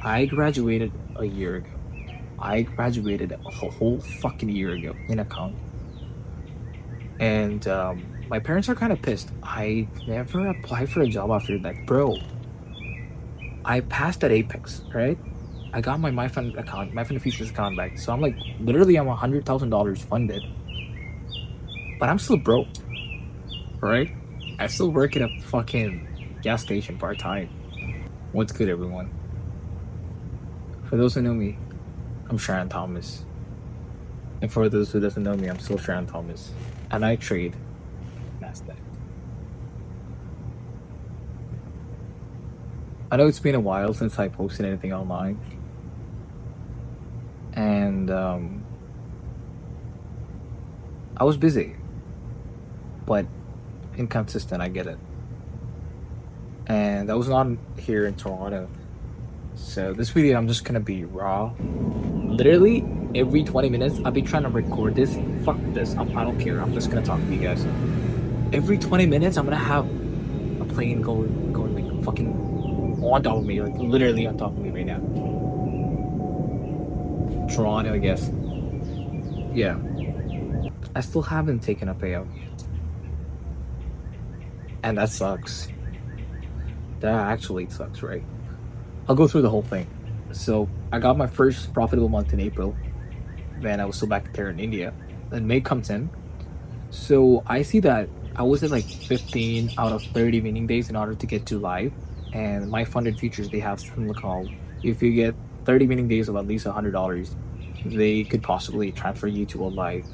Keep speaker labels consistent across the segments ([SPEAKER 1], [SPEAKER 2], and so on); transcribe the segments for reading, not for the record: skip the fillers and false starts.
[SPEAKER 1] I graduated a year ago. I graduated a whole fucking year ago in accounting. And my parents are kind of pissed. I never applied for a job after that. Bro, I passed at Apex, right? I got my MyFund account, MyFund Futures account back. So I'm like, literally, I'm $100,000 funded, but I'm still broke, right? I still work at a fucking gas station part time. What's good, everyone? For those who know me, I'm Sharon Thomas. And for those who doesn't know me, I'm still Sharon Thomas. And I trade NASDAQ. I know it's been a while since I posted anything online. And I was busy. But inconsistent, I get it. And I was not here in Toronto. So this video, I'm just gonna be raw. Literally, every 20 minutes, I'll be trying to record this. Fuck this, I don't care, I'm just gonna talk to you guys. Every 20 minutes, I'm gonna have a plane going like fucking on top of me, like literally on top of me right now. Toronto, I guess. Yeah. I still haven't taken a payout yet. And that sucks. That actually sucks, right? I'll go through the whole thing. So I got my first profitable month in April. Then I was still back there in India. Then May comes in. So I see that I was at like 15 out of 30 winning days in order to get to live. And my funded futures, they have something called, if you get 30 winning days of at least $100, they could possibly transfer you to a live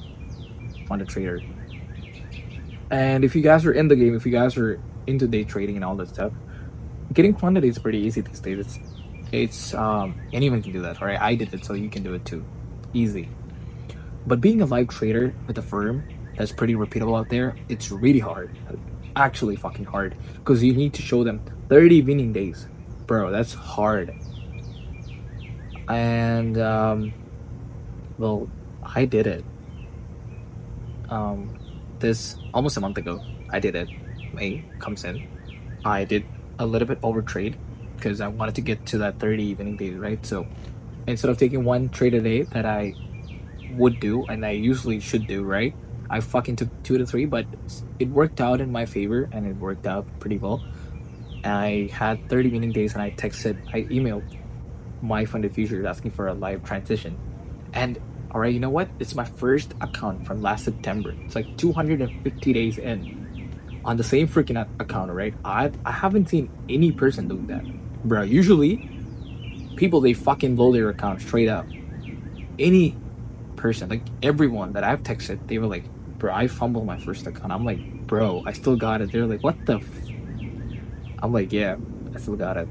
[SPEAKER 1] funded trader. And if you guys are in the game, if you guys are into day trading and all that stuff, getting funded is pretty easy these days. It's anyone can do that, right? I did it, so you can do it too. Easy. But being a live trader with a firm that's pretty repeatable out there, it's really hard. Actually fucking hard. Because you need to show them 30 winning days. Bro, that's hard. And well, I did it. This almost a month ago, I did it. May comes in. I did a little bit overtrade because I wanted to get to that 30 winning days, right? So instead of taking one trade a day that I would do and I usually should do, right? I fucking took 2 to 3, but it worked out in my favor and it worked out pretty well. I had 30 winning days and I emailed my funded futures asking for a live transition. And all right, you know what? It's my first account from last September. It's like 250 days in on the same freaking account, right? I haven't seen any person doing that, bro. Usually people, they fucking blow their account straight up. Any person, like everyone that I've texted, they were like, bro, I fumbled my first account. I'm like, bro, I still got it. They're like, what the I'm like, yeah, I still got it.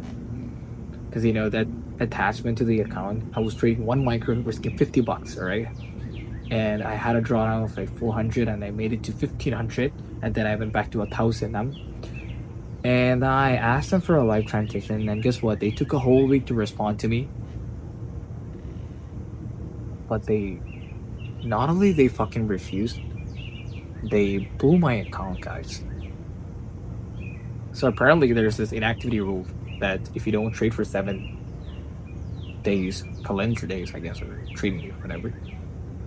[SPEAKER 1] Because you know that attachment to the account, I was trading one micro risking $50, all right? And I had a drawdown of like 400 and I made it to 1500, and then I went back to 1000. And I asked them for a live transition, and guess what? They took a whole week to respond to me. But they not only they fucking refused, they blew my account, guys. So apparently there's this inactivity rule that if you don't trade for 7 days, calendar days, I guess, or trading or whatever,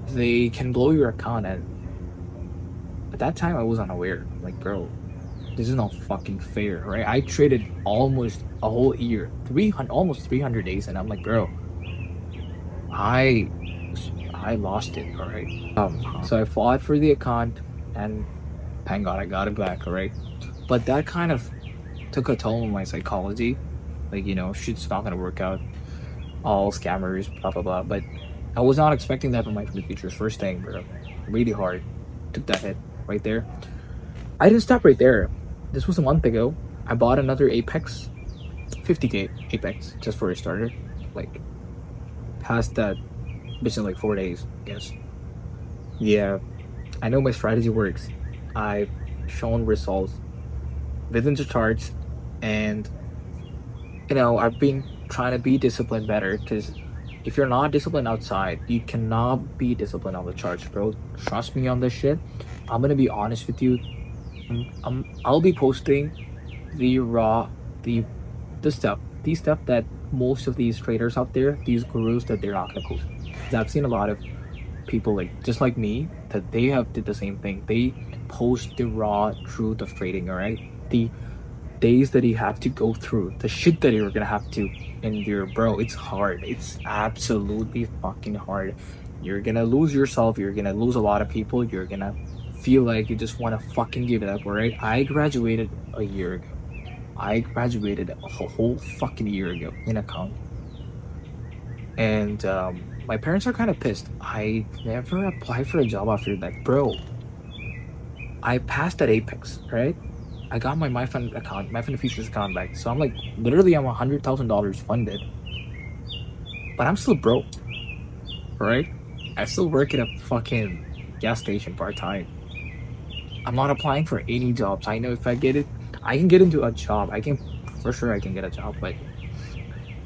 [SPEAKER 1] they can blow your account. And at that time I was unaware. I'm like, bro, this is not fucking fair, right? I traded almost a whole year, almost 300 days, and I'm like, bro, I lost it, all right? So I fought for the account, and thank God I got it back, all right? But that kind of took a toll on my psychology. Like, you know, shit's not gonna work out. All scammers, blah blah blah. But I was not expecting that from my futures. First thing, bro, really hard. Took that hit right there. I didn't stop right there. This was a month ago. I bought another Apex, 50k Apex, just for a starter. Like, past that bitch in like 4 days, I guess. Yeah, I know my strategy works. I've shown results within the charts, and you know, I've been trying to be disciplined better, because if you're not disciplined outside, you cannot be disciplined on the charts, bro. Trust me on this shit. I'm gonna be honest with you. I'll be posting the raw, the stuff these stuff that most of these traders out there, these gurus, that they're not gonna post. 'Cause I've seen a lot of people like just like me that they have did the same thing. They post the raw truth of trading, all right? The days that you have to go through, the shit that you're gonna have to endure, bro. It's hard. It's absolutely fucking hard. You're gonna lose yourself. You're gonna lose a lot of people. You're gonna feel like you just want to fucking give it up, all right? I graduated a year ago. I graduated a whole fucking year ago in account, and my parents are kind of pissed. I never applied for a job after that, bro. I passed at Apex, right? I got my MyFund account, MyFund Futures account back. So I'm like, literally, I'm $100,000 funded, but I'm still broke, right? I still work at a fucking gas station part time. I'm not applying for any jobs. I know if I get it, I can get into a job. I can, for sure, I can get a job. But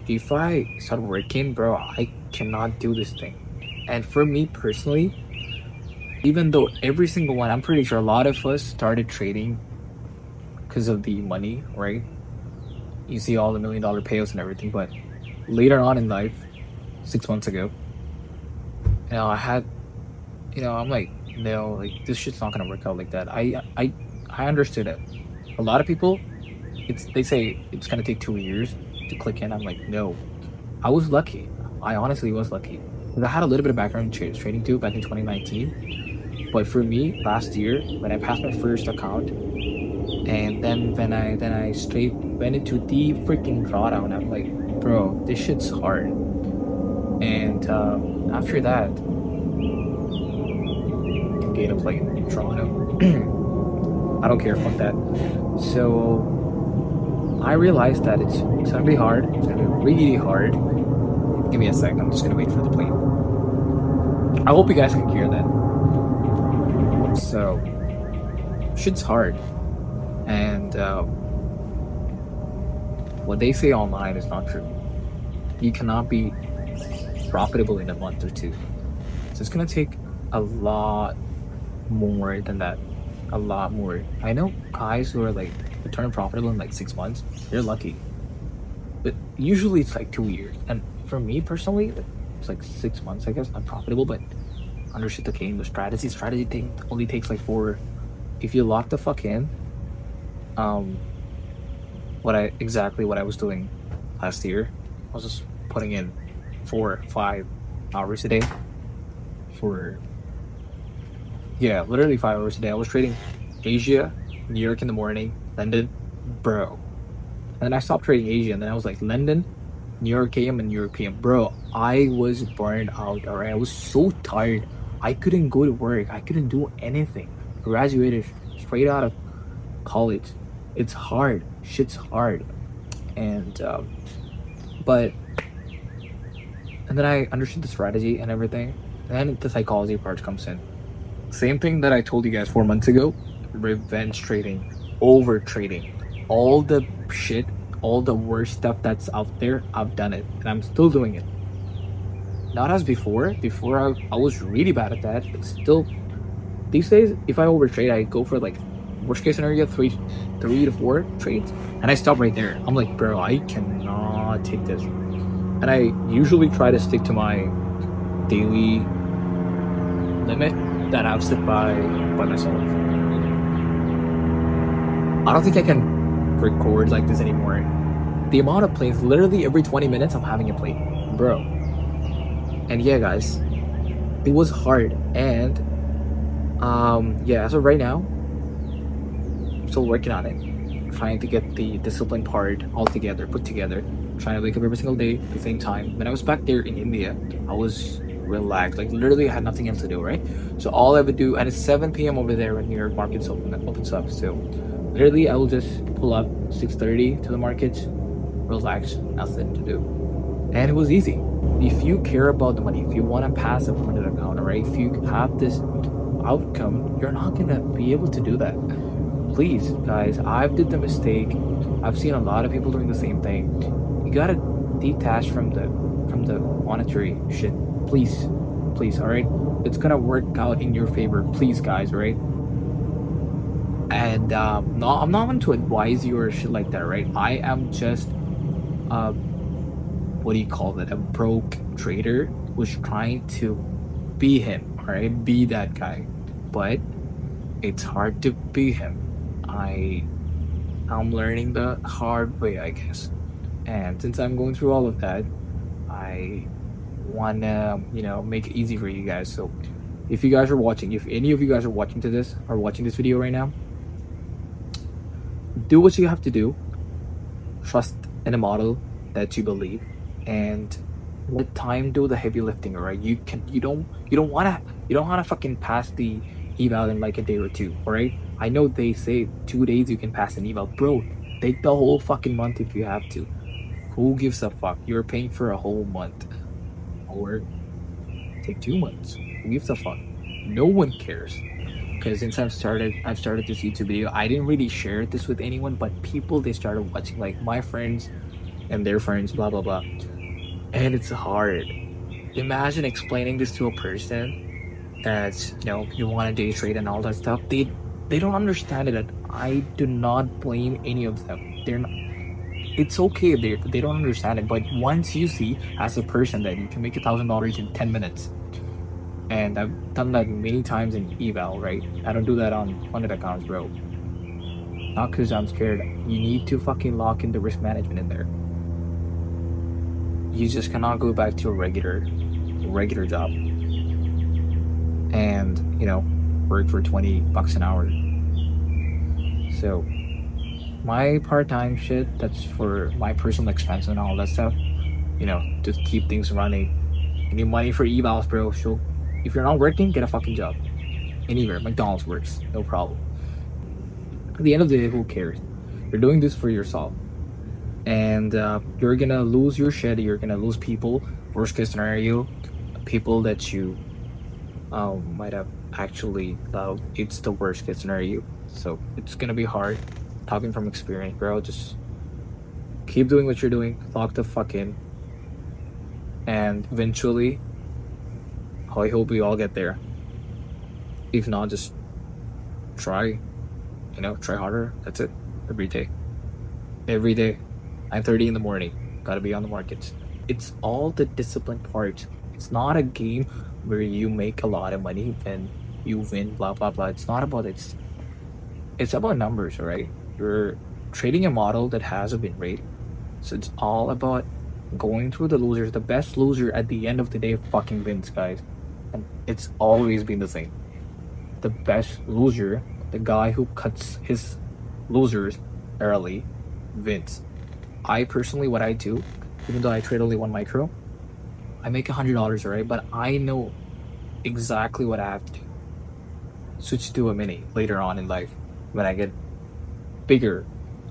[SPEAKER 1] if I start working, bro, I cannot do this thing. And for me personally, even though every single one, I'm pretty sure a lot of us started trading because of the money, right? You see all the $1 million payouts and everything, but later on in life, 6 months ago, I had, I'm like, no, like this shit's not gonna work out like that. I understood it. A lot of people, they say it's gonna take 2 years to click in. I'm like, no. I was lucky. I honestly was lucky. Because I had a little bit of background in trading too back in 2019. But for me, last year, when I passed my first account, and then I straight went into the freaking drawdown, I'm like, bro, this shit's hard. And after that, gain a plane in Toronto. I don't care, fuck that. So I realized that it's gonna be hard. It's gonna be really hard. Give me a sec. I'm just gonna wait for the plane. I hope you guys can hear that. So shit's hard, and what they say online is not true. You cannot be profitable in a month or two. So it's gonna take a lot more than that. A lot more. I know guys who are like turn profitable in like 6 months. They're lucky, but usually it's like 2 years. And for me personally, it's like 6 months. I guess I'm profitable, but understood the game. The strategy thing only takes like 4. If you lock the fuck in, what I was doing last year, I was just putting in 4-5 hours a day for, yeah, literally 5 hours a day. I was trading Asia, New York in the morning, London, bro. And then I stopped trading Asia, and then I was like London, New York AM, and New York PM. Bro, I was burned out, alright? I was so tired. I couldn't go to work. I couldn't do anything. Graduated straight out of college. It's hard. Shit's hard. And but and then I understood the strategy and everything. Then the psychology part comes in. Same thing that I told you guys 4 months ago. Revenge trading, over trading, all the shit, all the worst stuff that's out there, I've done it, and I'm still doing it. Not as before. Before I was really bad at that. But still, these days, if I overtrade, I go for like worst case scenario, 3 to 4 trades, and I stop right there. I'm like, bro, I cannot take this, and I usually try to stick to my daily limit that I've set by myself. I don't think I can record like this anymore. The amount of plays, literally every 20 minutes, I'm having a play, bro. And yeah, guys, it was hard. And yeah, as of right now, I'm still working on it, trying to get the discipline part all together, put together, trying to wake up every single day at the same time. When I was back there in India, I was relaxed, like literally I had nothing else to do, right? So all I would do, and it's 7 p.m. over there when New York markets opens up, so literally I will just pull up 6:30 to the markets, relax, nothing to do. And it was easy. If you care about the money, if you want to pass a funded account, right? If you have this outcome, you're not gonna be able to do that. Please, guys, I've did the mistake. I've seen a lot of people doing the same thing. You gotta detach from the monetary shit. Please, all right? It's gonna work out in your favor. Please, guys, right? And I'm not going to advise you or shit like that, right? I am just uh what do you call it, a broke trader who's trying to be him, all right, be that guy, but it's hard to be him. I'm learning the hard way, I guess. And since I'm going through all of that, I wanna, make it easy for you guys. So if you guys are watching, if any of you guys are watching this video right now, do what you have to do. Trust in a model that you believe, and let time do the heavy lifting. All right, you don't wanna fucking pass the eval in like a day or two. All right, I know they say 2 days you can pass an eval, bro. Take the whole fucking month if you have to. Who gives a fuck? You're paying for a whole month, or take 2 months. Who gives a fuck? No one cares. Because since I've started this YouTube video, I didn't really share this with anyone, but people, they started watching, like my friends and their friends, blah blah blah. And it's hard. Imagine explaining this to a person that's, you want to day trade and all that stuff. They don't understand it. I do not blame any of them. They're not, it's okay if they don't understand it, but once you see as a person that you can make $1,000 in 10 minutes, and I've done that many times in eval, right? I don't do that on 100 accounts, bro. Not because I'm scared. You need to fucking lock in the risk management in there. You just cannot go back to a regular job and, work for $20 an hour. So my part-time shit, that's for my personal expense and all that stuff, to keep things running. You need money for evals, bro. So if you're not working, get a fucking job anywhere. McDonald's works, no problem. At the end of the day, who cares? You're doing this for yourself, and you're gonna lose your shit. You're gonna lose people. Worst case scenario, people that you might have actually loved. It's the worst case scenario, so it's gonna be hard. Talking from experience, bro. Just keep doing what you're doing. Lock the fuck in, and eventually, I hope we all get there. If not, just try. Try harder. That's it. Every day. 9:30 in the morning. Gotta be on the markets. It's all the discipline part. It's not a game where you make a lot of money and you win, blah blah blah. It's not about it. It's about numbers, alright? You're trading a model that has a win rate. So it's all about going through the losers. The best loser at the end of the day fucking wins, guys. And it's always been the same. The best loser, the guy who cuts his losers early, wins. I personally, what I do, even though I trade only one micro, I make $100, alright? But I know exactly what I have to do. Switch to a mini later on in life when I get bigger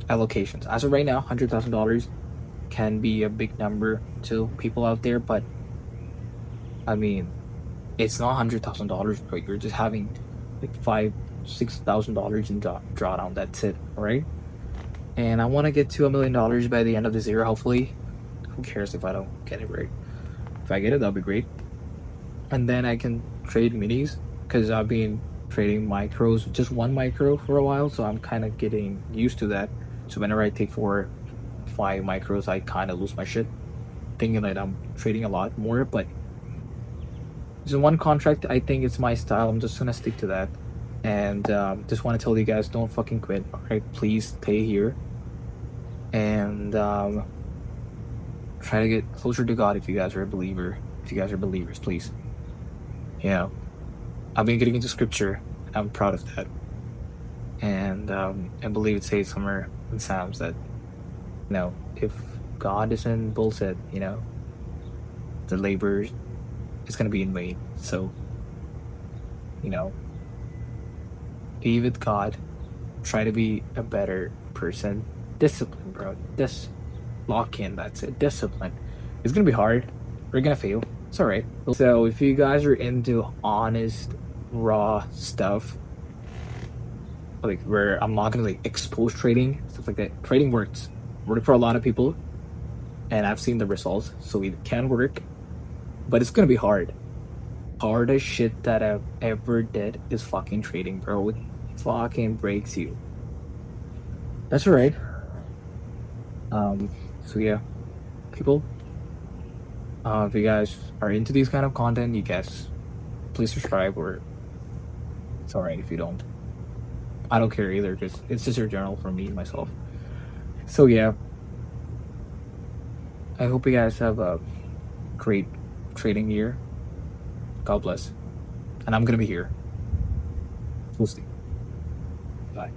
[SPEAKER 1] allocations. As of right now, $100,000 can be a big number to people out there, but I mean, it's not $100,000, bro. You're just having like $5,000-6,000 in drawdown. That's it, right? And I want to get to $1 million by the end of this year, hopefully. Who cares if I don't get it right? If I get it, that'll be great. And then I can trade minis, because I've been trading micros, just one micro for a while, so I'm kind of getting used to that. So whenever I take 4-5 micros, I kind of lose my shit, thinking that I'm trading a lot more. But it's one contract. I think it's my style. I'm just gonna stick to that. And just want to tell you guys, don't fucking quit. All right, please stay here and try to get closer to God if you guys are a believer. If you guys are believers, please. I've been getting into scripture. I'm proud of that. And I believe it says somewhere in Psalms that, if God isn't bullshit, the labor is gonna be in vain. So, be with God. Try to be a better person. Discipline, bro. Just lock in. That's it. Discipline. It's gonna be hard. We're gonna fail. It's alright. So if you guys are into honest, raw stuff, like where I'm not gonna like expose trading, stuff like that. Trading works. Worked for a lot of people, and I've seen the results. So it can work, but it's gonna be hard. Hardest shit that I've ever did is fucking trading, bro. It fucking breaks you. That's alright. So yeah, people. If you guys are into these kind of content, you guys please subscribe, or it's alright if you don't. I don't care either, because it's just your journal for me myself. So yeah, I hope you guys have a great trading year. God bless. And I'm gonna be here. We'll see. Bye.